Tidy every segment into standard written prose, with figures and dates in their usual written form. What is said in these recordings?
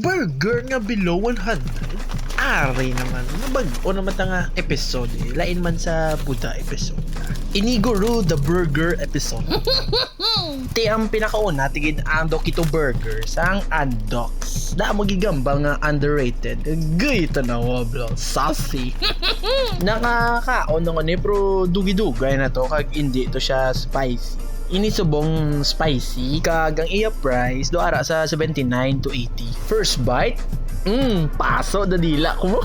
Burger nga below 100? Ari naman, nabag-o naman ta nga episode lain man sa Buddha episode. Iniguro the burger episode. Ti ang pinakauna tigid ang Dokito Burger sang Andox. Da mo gigamba nga underrated. Gay tanawa bro, saucy. Nakakaon nga ni pero dugi-dugay na to kag hindi to siya spicy. Inisubong spicy kag ang iya price do ara sa 79 to 80. First bite, paso da dila ko mo.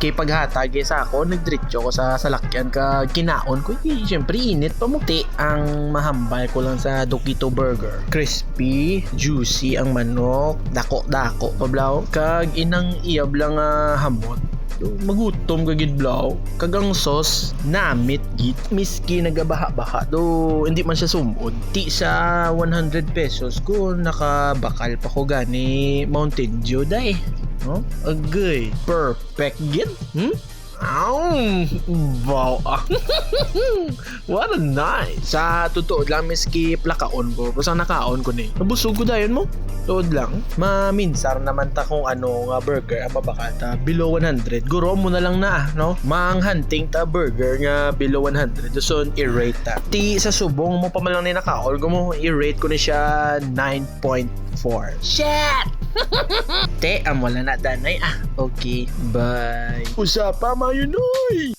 Kay paghatag sa ako, nagdiretso ko sa salakyan kag kinaon ko. Siyempre init pa mo. Ti ang mahambal ko lang sa Dokito Burger. Crispy, juicy ang manok, dako-dako pablaw. Kag inang iyab lang hamot. Magutom kagid blaw kagang sauce namit git miski nagabaha-baha do hindi man siya sumod ti sa 100 pesos ko nakabakal pa ko gani Mountain Dew dai no agay perfect git wow. What a nice. Sa totoo lang miski plakaon ko pero sa nakaon ko ni nabusog ko dayon mo tuod lang maminsar naman ta kung ano nga burger ang mabakata below 100 guro mo na lang na no mang hunting ta burger nga below 100 so i-rate ta ti sa subong mo pa man lang ni nakaon ko mo i-rate ko ni siya 9.4 shit. Te, wala na danay. Okay, bye. Usapa mayunoy!